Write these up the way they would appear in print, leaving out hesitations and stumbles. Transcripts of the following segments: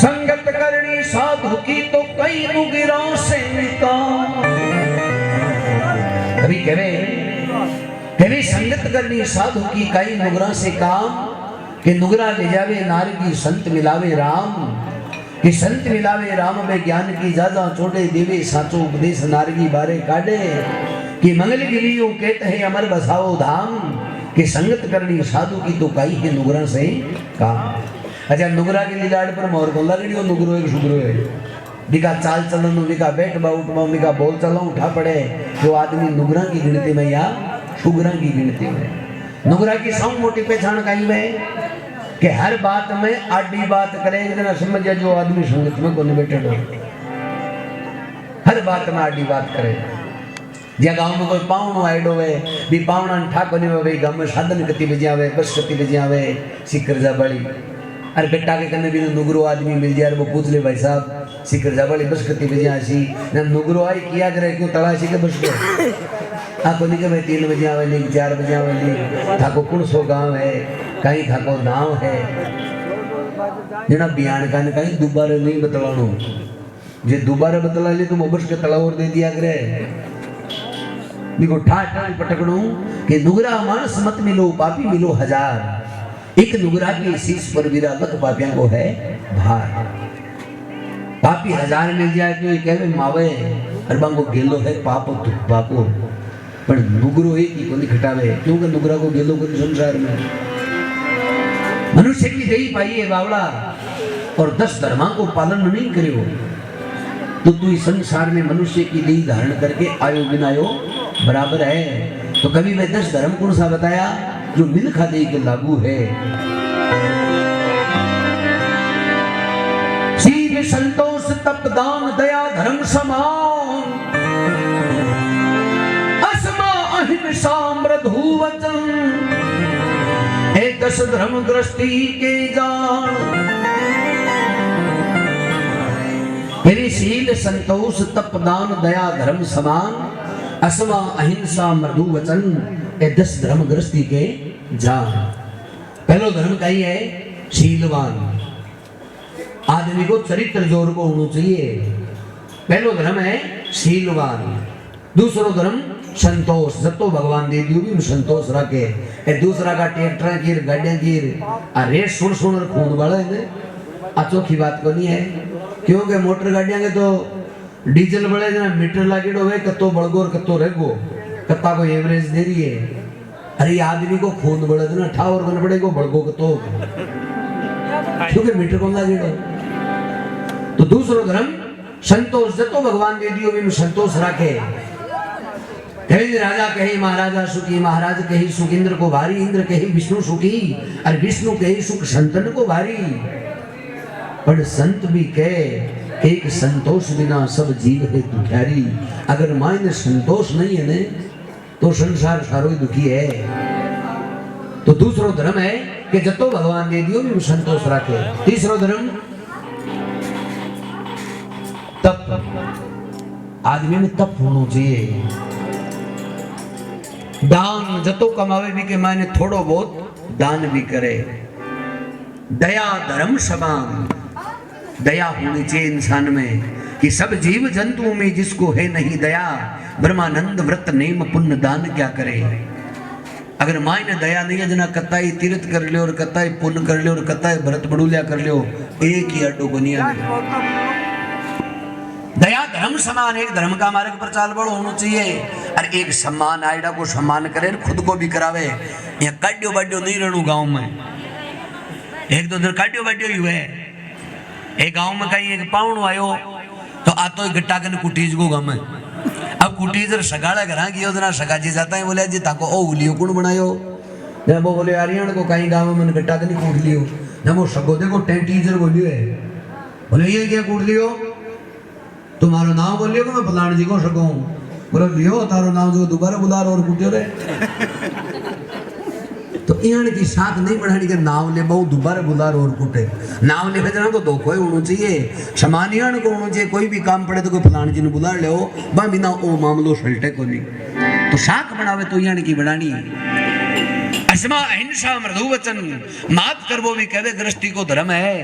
संगत करनी साधु की तो कई नुगरों से काम। कभी कभी संगत करनी साधु की कई नुगरा से काम, कि नुगरा ले जावे नारगी संत मिलावे राम, कि संत मिलावे राम में ज्ञान की ज्यादा छोटे देवे साचो उपदेश नारगी बारे काढ़े, कि मंगल गिरियो कहते हैं अमर बसाओ धाम, कि संगत करनी साधु की तो कई है नुगरा से काम। अच्छा नुगरा के लाड़ पर मोर को लगड़ियो नुगरो एक शुगरो है, बिका चाल चलन बिका बैठ बाउट बिका बोल चलो उठा पड़े, जो आदमी नुगरा की गिनती में या शुगरा की गिनती में। नुगरा की सौ मोटी पहचान कहीं में कि हर बात में आडी बात करे, इतना समझ जो आदमी संगत में कोने बैठे हो, हर बात में आडी बात करे। ज्या गांव में कोई पावनो आइडो है भी पावना ठाको नहीं भाई गांव में साधन कति बजावे बस कति बजावे सिकर जा बड़ी, अरे बेटा के कने भी नुगरो आदमी मिल जाए वो पूछ ले भाई साहब सिकर जा बड़ी बस कति बजासी ना नुगरो आई किया करे क्यों तलाशी के बस को आको नहीं के भाई 3 बजे आवे नहीं 4 बजे आवे नहीं, थाको कौन सो गांव है कहीं थाको नाव है जना बयान का कहीं दोबारा नहीं बतलानो, जे दोबारा बतला ले तुम बस के तलावर दे दिया करे निको ठाठ पटकड़ू कि नुगरा मानस मत मिलो पापी मिलो हजार, एक नुगरा की शीश पर वीरा लख पापियां को है भार। पापी 1000 मिल जाए तो ये कहे मावे अरबा को गेलो है पापो तू पापो, पर नुगरो एक ही को नहीं खटावे, क्योंकि नुगरा को गेलो को संसार में मनुष्य की दही पाई है बावड़ा और 10 धर्मा को पालन नहीं करियो, तो तू इस संसार में मनुष्य की देह धारण करके आयो बिनायो बराबर है। तो कभी मैं 10 धर्म कौन सा बताया जो मिलखा दे के लागू है। शील संतोष तप दान दया धर्म समान, असमा अहिंसा मृदु वचन, 10 धर्म गृहस्थी के जान। मेरी शील संतोष तप दान दया धर्म समान, असमा अहिंसा मृदु वचन, ये 10 धर्म गृहस्थी के जान। पहलो धर्म का ही है शीलवान, आदमी को चरित्र जोर को होना चाहिए, पहलो धर्म है शीलवान। दूसरो धर्म संतोष, जब तो भगवान दे दियो भी संतोष रखे, दूसरा का ट्रैक्टर की गाड़ियां की रेट सुन सुन खून वाला है, अचोखी बात को नहीं है, क्योंकि मोटर गाड़ियां के तो डीजल बड़े जना मीटर लागेड़ो है, कत्तो बड़गो और कत्तो रहगो, कत्ता को एवरेज दे रही है। अरे आदमी को खून बड़े जना ठावर बन पड़ेगो बड़गो कत्तो, क्योंकि मीटर को लागेड़ो। तो दूसरो धर्म संतोष, जतो भगवान दे दियो भी संतोष रखे। कहीं राजा कहे महाराजा सुखी, महाराज कहे सुख इंद्र को भारी, इंद्र कहे विष्णु सुखी, और विष्णु कहे सुख संतन को भारी। पर संत भी कहे एक संतोष बिना सब जीव है दुखियारी, अगर मायने संतोष नहीं है ने तो संसार सारो ही दुखी है। तो दूसरो धर्म है कि जतो भगवान दे दियो भी संतोष रखे। तीसरो धर्म तप, आदमी में तप होना चाहिए। दान जतो कमावे भी के मायने थोड़ो बहुत दान भी करे। दया धर्म समान, दया होनी चाहिए इंसान में कि सब जीव जंतुओं में जिसको है नहीं दया, ब्रह्मानंद व्रत नेम पुण्य दान क्या करे। अगर मायने दया नहीं है जना कत्ताई तीर्थ कर लियो और कत्ताई पुण्य कर लियो और कत्ताई भरत बड़ूलिया कर लियो, एक ही अड्डो बनिया। दया धर्म समान, एक धर्म का मार्ग पर चाल बड़ो होना चाहिए, और एक सम्मान आयडा को सम्मान करे, खुद को भी करावे। यहाँ काड्यो बाड्यो नहीं रहू गाँव में, एक दो दिन काड्यो बाड्यो ही हुए। एक गांव में कहीं एक पावनो आयो तो आतो गट्टा कन कुटीज को गम, अब कुटीज सगाड़ा घरा की जना सगाजी जाता है, बोले जी ताको ओ उलियो कौन बनायो, जब वो बोले आर्यन को कहीं गांव में गट्टा कन कूट लियो, जब वो सगो देखो टीचर बोलियो है, बोले ये क्या कूट लियो, तुम्हारा नाम बोलियो कि मैं फलान जी को सकूं, बोले लियो तारो नाम जो दोबारा बुला और कूटियो रे। तो इन्होंने की साथ नहीं बढ़ानी के नाम ले बहु दोबारा बुला और कुटे, नाम ले भेजना तो धोखो ही होना चाहिए, समानियान को होना चाहिए। कोई भी काम पड़े तो कोई फलान जी ने बुला ले बा बिना ओ मामलो सल्टे को नहीं, तो साख बनावे तो यहाँ की बढ़ानी। असमा अहिंसा मृदु वचन माफ करबो भी कहवे गृहस्थी को धर्म है।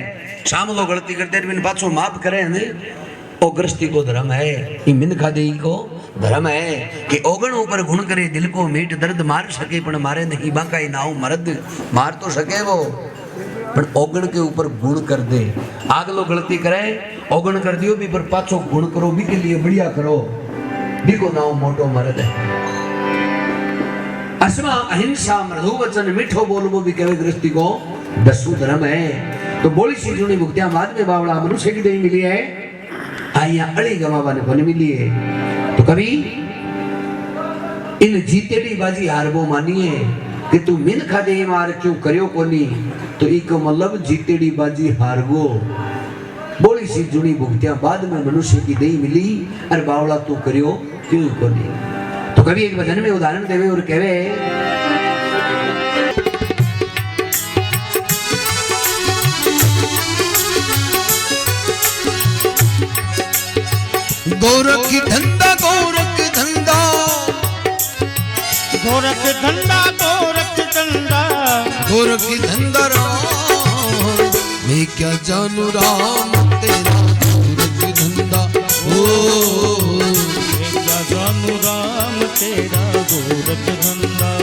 शाम को गलती करते बिन पाछो माफ करे ने ओ गृहस्थी को धर्म है। ई मिनखा देई को धर्म है कि ओगण ऊपर गुण करे दिल को मीठ दर्द मार सके पण मारे नहीं बाकाई नाव मर्द मार तो सके वो पण ओगण के ऊपर गुण कर दे। आगलो गलती करे ओगण कर दियो भी पर पाछो गुण करो भी के लिए बढ़िया करो भी को नाव मोटो मर्द है। असमा अहिंसा मृदु वचन मीठो बोलबो भी कहे गृहस्थी को दसु धर्म है। तो बोली सी जुनी मुक्तिया बाद में बावड़ा मनुष्य की नहीं मिली है आइया अड़ी गवावा ने कोने मिली है। तो कभी इन जीतेड़ी बाजी हारबो मानिए कि तू मिन खा दे मार क्यों करियो कोनी तो इको मतलब जीतेड़ी बाजी हारगो। बोली सी जुनी मुक्तिया बाद में मनुष्य की नहीं मिली और बावड़ा तू करियो क्यों कोनी। तो कभी एक वचन में उदाहरण देवे और कहवे गोरख धंधा गोरख धंधा गोरख धंधा गोरख धंधा गोरख धंधा राम मैं क्या जानू राम तेरा गोरख धंधा ओ मैं क्या जानू राम तेरा गोरख धंधा।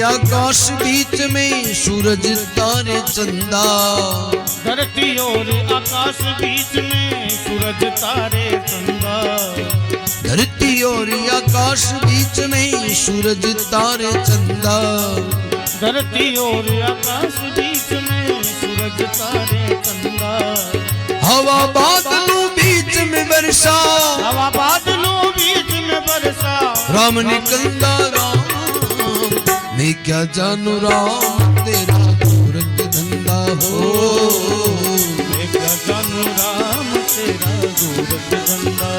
आकाश बीच में सूरज तारे चंदा धरती और आकाश बीच में सूरज तारे चंदा धरती और आकाश बीच में सूरज तारे चंदा धरती और आकाश बीच में सूरज तारे चंदा। हवा बादलों बीच में वर्षा हवा बादलों बीच में वर्षा राम निकलता राम मैं क्या जानू राम तेरा गोरख धंधा हो मैं क्या जानू राम तेरा गोरख धंधा।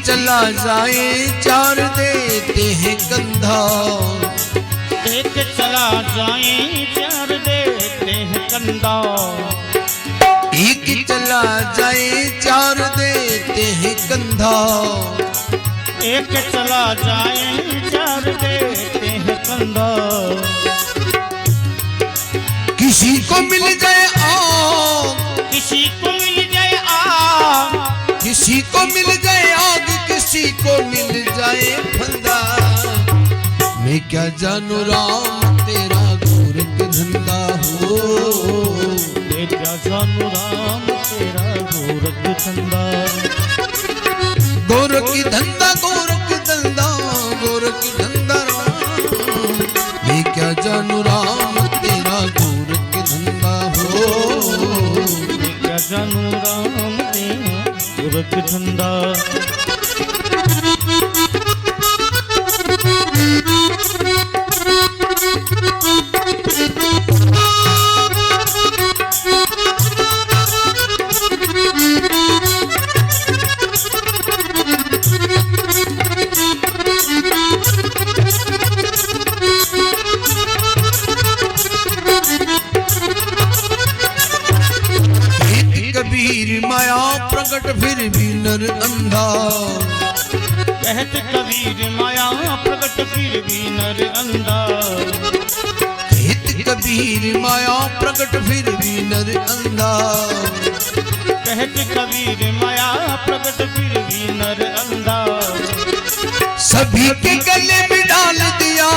चला जाए चार देते हैं कंधा एक चला जाए चार देते हैं कंधा एक चला जाए चार देते हैं कंधा एक चला जाए चार देते हैं कंधा। किसी को मिल जाए आग किसी को मिल जाए आग किसी को मिल जाए आग किसी को मिल जाए फंदा मैं क्या जानू राम तेरा गोरख धंधा हो मैं क्या जानू राम तेरा गोरख धंधा। गोरख धंधा गोरख धंधा गोरख धंधा राम मैं क्या जानू राम तेरा गोरख धंधा हो मैं क्या जानू राम तेरा गोरख धंधा। कबीर माया प्रकट फिर भी नर अंधा कहत कबीर माया प्रकट फिर भी नर अंधा कहत कबीर माया प्रकट फिर भी नर अंधा कहत कबीर माया प्रकट फिर भी नर अंधा। सभी के गले में डाल दिया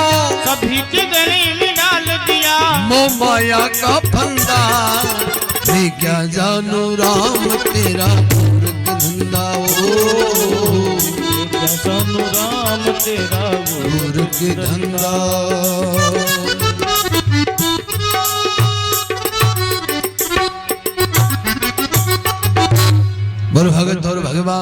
सभी के गले में डाल दिया मोह माया का फंदा मैं मैं क्या जानू राम तेरा मूर्ख धंधा सोनू राम तेरा मूर्ख धंधा। बोल भगत और भगवान।